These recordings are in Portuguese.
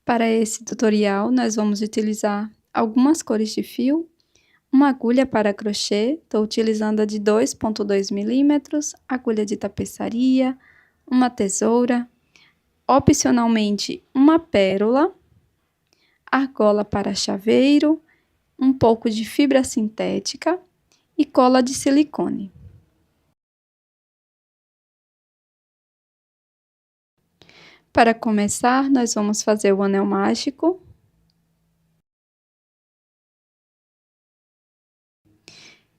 Para esse tutorial, nós vamos utilizar algumas cores de fio, uma agulha para crochê, estou utilizando a de 2,2 milímetros, agulha de tapeçaria, uma tesoura, opcionalmente uma pérola, argola para chaveiro, um pouco de fibra sintética e cola de silicone. Para começar, nós vamos fazer o anel mágico.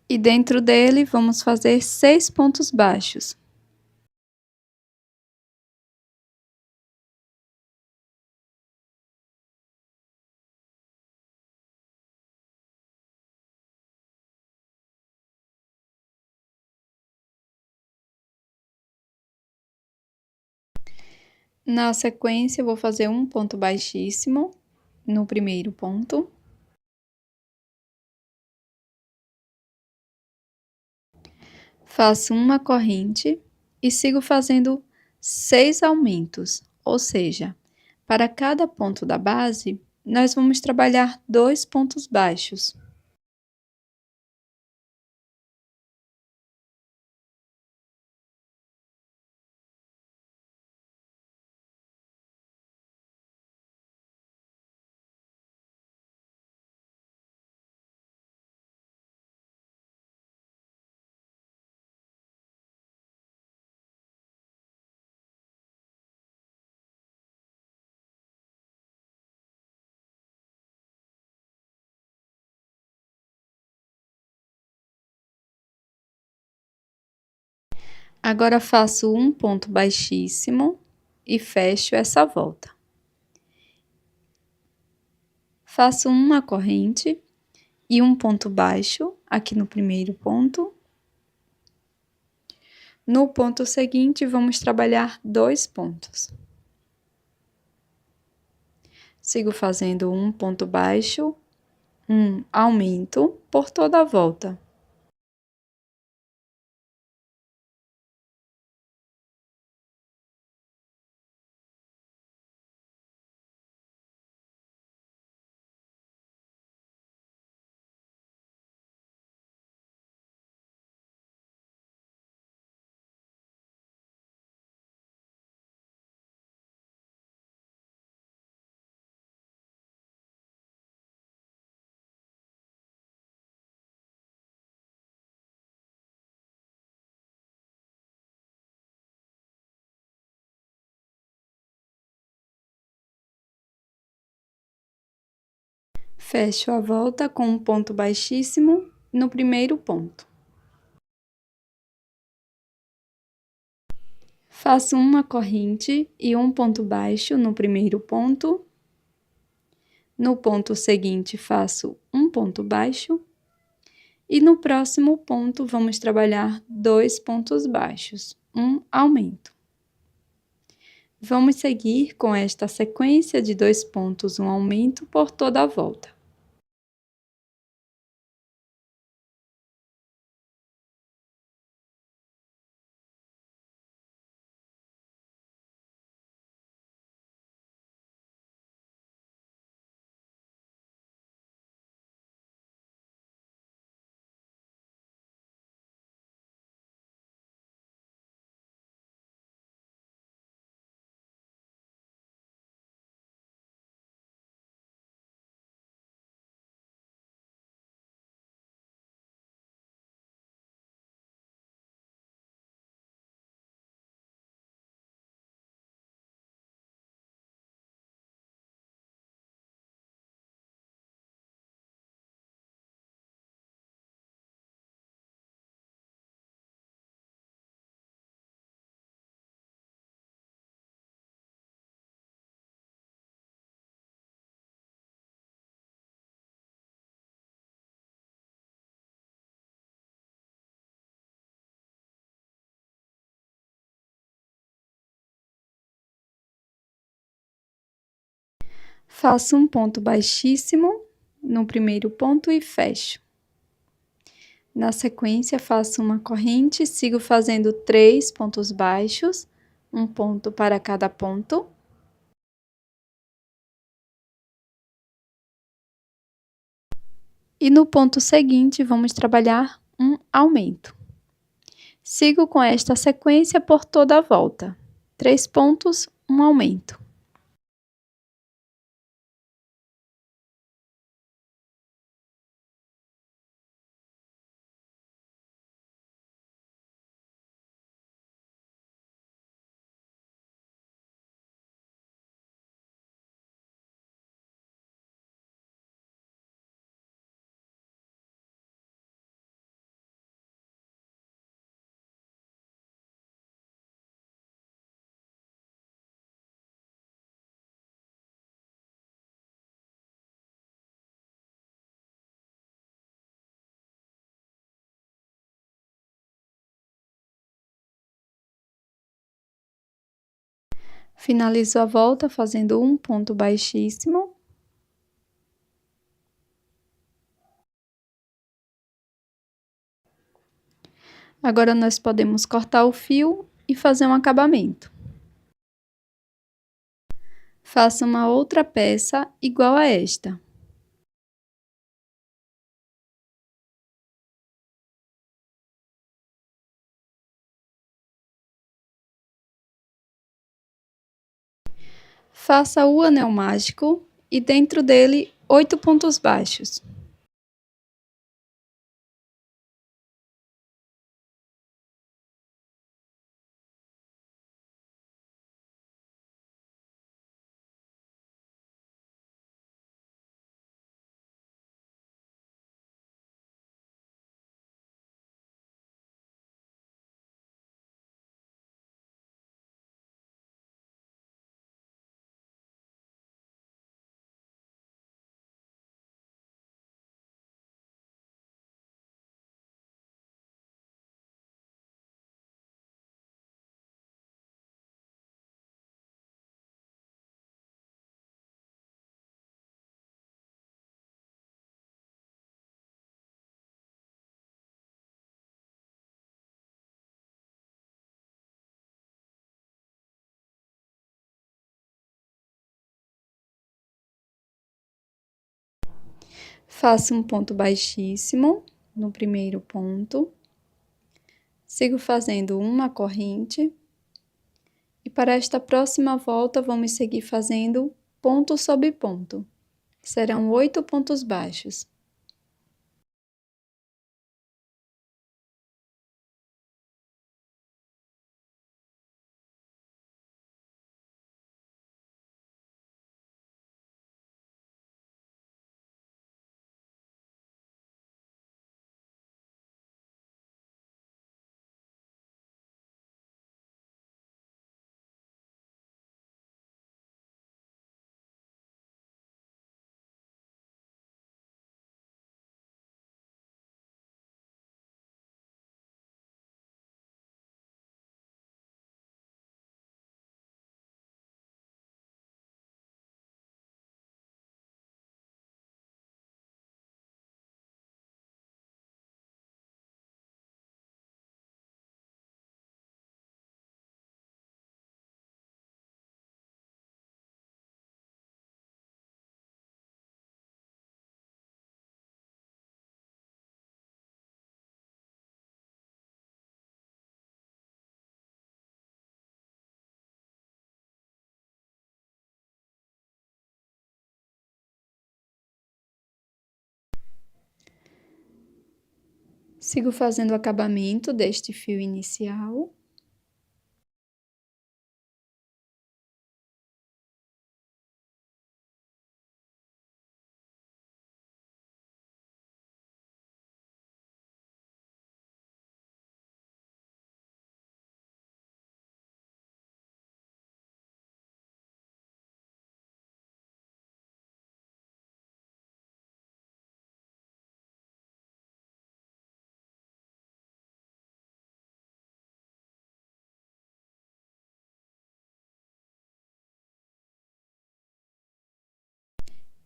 E dentro dele vamos fazer 6 pontos baixos. Na sequência, eu vou fazer um ponto baixíssimo no primeiro ponto. Faço uma corrente e sigo fazendo 6 aumentos, ou seja, para cada ponto da base, nós vamos trabalhar 2 pontos baixos. Agora faço um ponto baixíssimo e fecho essa volta. Faço uma corrente e um ponto baixo aqui no primeiro ponto. No ponto seguinte, vamos trabalhar 2 pontos. Sigo fazendo um ponto baixo, um aumento por toda a volta. Fecho a volta com um ponto baixíssimo no primeiro ponto. Faço uma corrente e um ponto baixo no primeiro ponto. No ponto seguinte, faço um ponto baixo. E no próximo ponto, vamos trabalhar 2 pontos baixos, um aumento. Vamos seguir com esta sequência de 2 pontos, um aumento por toda a volta. Faço um ponto baixíssimo no primeiro ponto e fecho. Na sequência, faço uma corrente, sigo fazendo 3 pontos baixos, um ponto para cada ponto. E no ponto seguinte, vamos trabalhar um aumento. Sigo com esta sequência por toda a volta. 3 pontos, um aumento. Finalizo a volta fazendo um ponto baixíssimo. Agora, nós podemos cortar o fio e fazer um acabamento. Faça uma outra peça igual a esta. Faça o anel mágico e dentro dele 8 pontos baixos. Faço um ponto baixíssimo no primeiro ponto. Sigo fazendo uma corrente. E para esta próxima volta, vamos seguir fazendo ponto sobre ponto. Serão 8 pontos baixos. Sigo fazendo o acabamento deste fio inicial.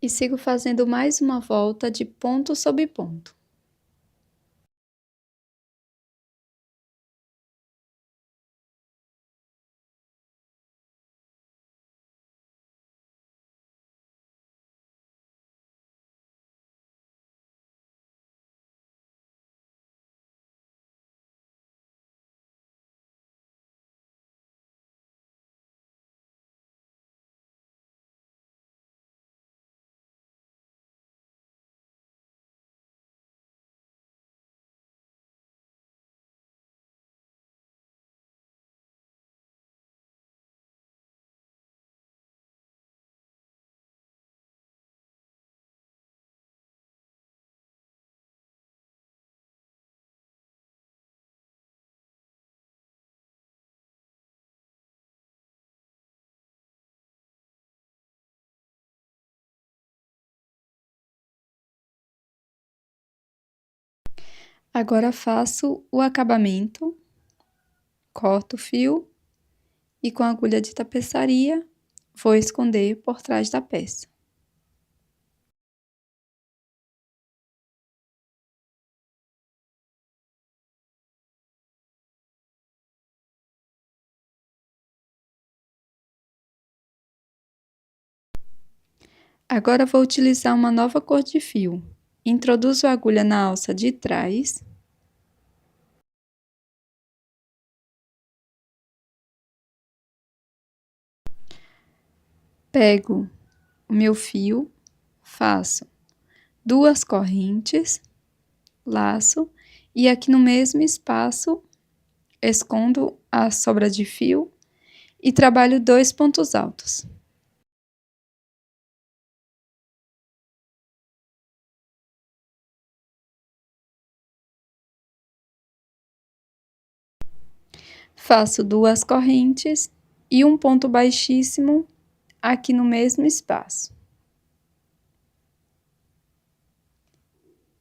E sigo fazendo mais uma volta de ponto sobre ponto. Agora faço o acabamento, corto o fio e com a agulha de tapeçaria vou esconder por trás da peça. Agora vou utilizar uma nova cor de fio. Introduzo a agulha na alça de trás. Pego o meu fio, faço 2 correntes, laço e aqui no mesmo espaço escondo a sobra de fio e trabalho 2 pontos altos. Faço 2 correntes e um ponto baixíssimo aqui no mesmo espaço.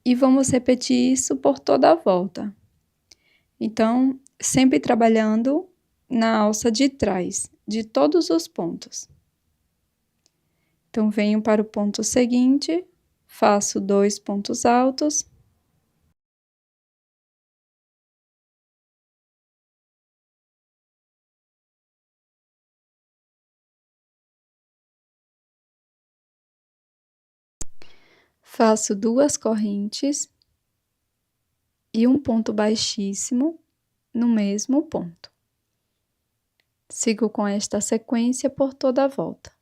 E vamos repetir isso por toda a volta. Então, sempre trabalhando na alça de trás, de todos os pontos. Então, venho para o ponto seguinte, faço 2 pontos altos. Faço 2 correntes e um ponto baixíssimo no mesmo ponto. Sigo com esta sequência por toda a volta.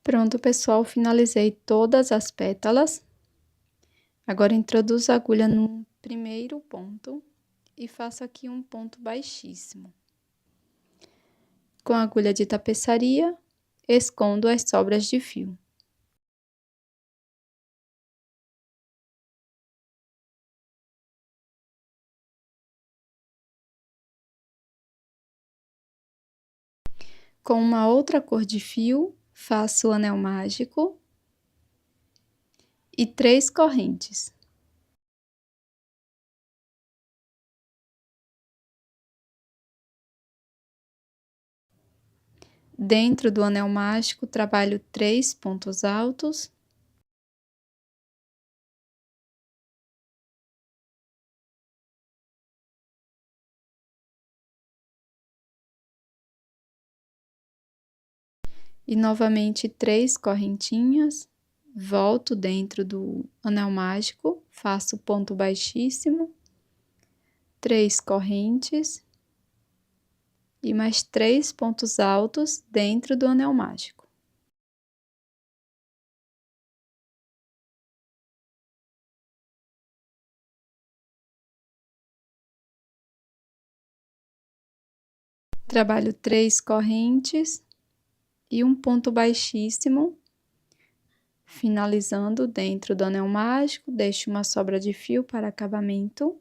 Pronto, pessoal, finalizei todas as pétalas. Agora introduzo a agulha no primeiro ponto e faço aqui um ponto baixíssimo. Com a agulha de tapeçaria, escondo as sobras de fio. Com uma outra cor de fio, faço o anel mágico e 3 correntes. Dentro do anel mágico, trabalho 3 pontos altos. E novamente 3 correntinhas, volto dentro do anel mágico, faço ponto baixíssimo, 3 correntes, e mais 3 pontos altos dentro do anel mágico. Trabalho 3 correntes e um ponto baixíssimo, finalizando dentro do anel mágico, deixo uma sobra de fio para acabamento.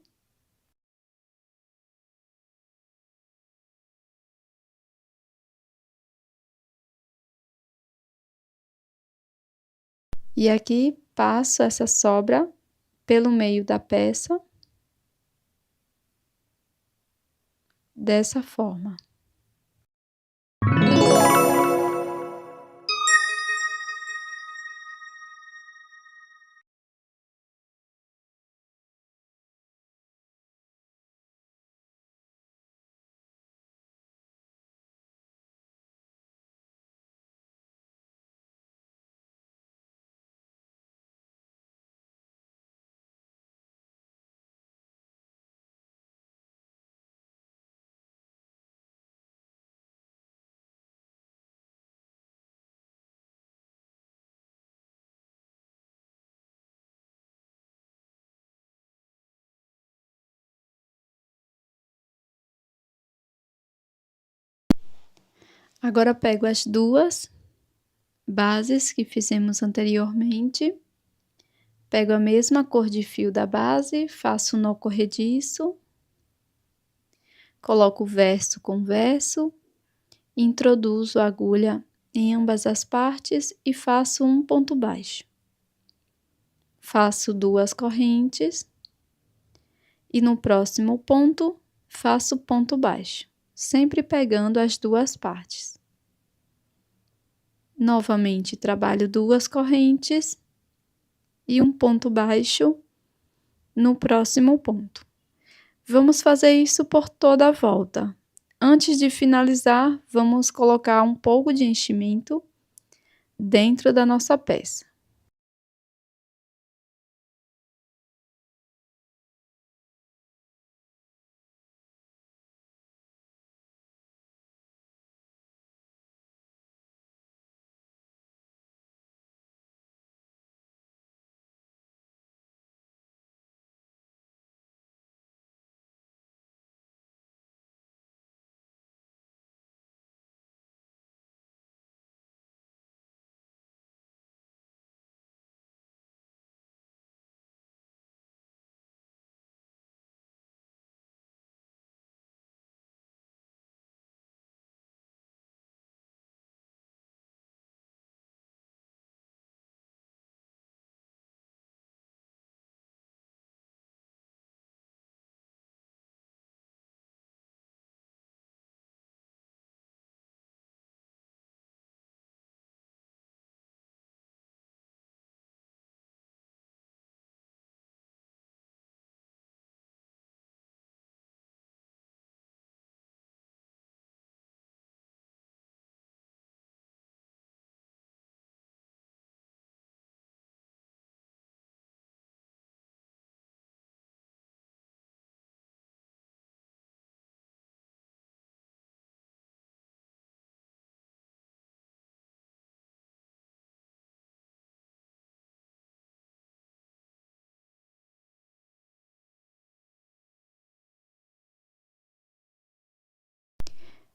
E aqui passo essa sobra pelo meio da peça, dessa forma. Agora pego as duas bases que fizemos anteriormente, pego a mesma cor de fio da base, faço um nó corrediço, coloco verso com verso, introduzo a agulha em ambas as partes e faço um ponto baixo. Faço 2 correntes e no próximo ponto faço ponto baixo, sempre pegando as duas partes. Novamente trabalho 2 correntes e um ponto baixo no próximo ponto. Vamos fazer isso por toda a volta. Antes de finalizar, vamos colocar um pouco de enchimento dentro da nossa peça.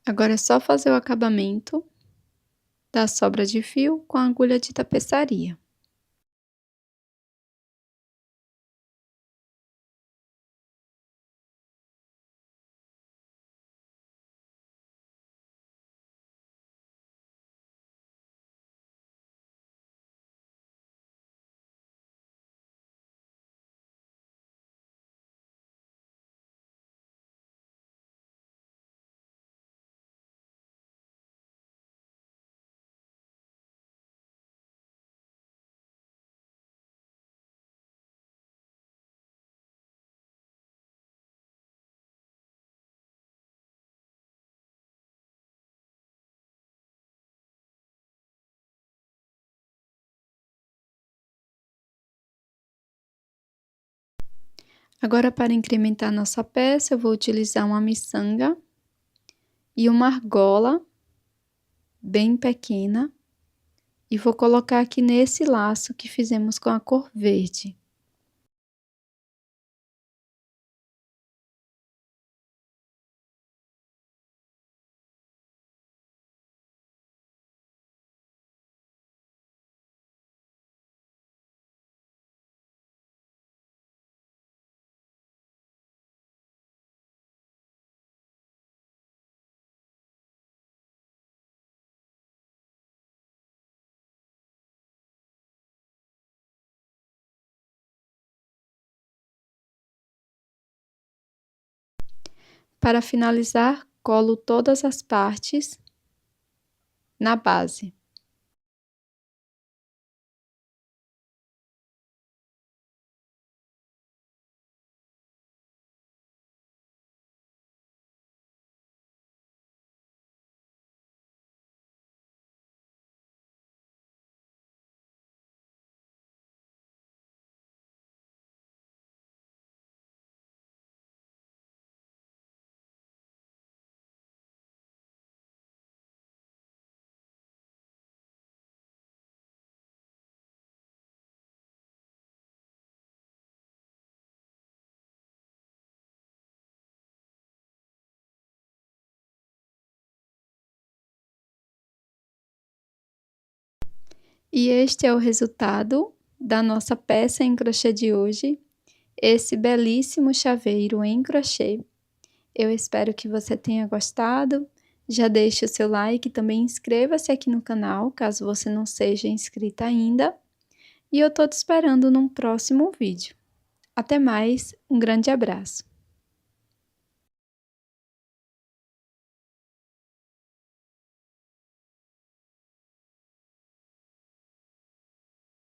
Agora é só fazer o acabamento da sobra de fio com a agulha de tapeçaria. Agora, para incrementar nossa peça, eu vou utilizar uma miçanga e uma argola bem pequena e vou colocar aqui nesse laço que fizemos com a cor verde. Para finalizar, colo todas as partes na base. E este é o resultado da nossa peça em crochê de hoje, esse belíssimo chaveiro em crochê. Eu espero que você tenha gostado. Já deixe o seu like e também inscreva-se aqui no canal, caso você não seja inscrita ainda. E eu tô te esperando num próximo vídeo. Até mais, um grande abraço!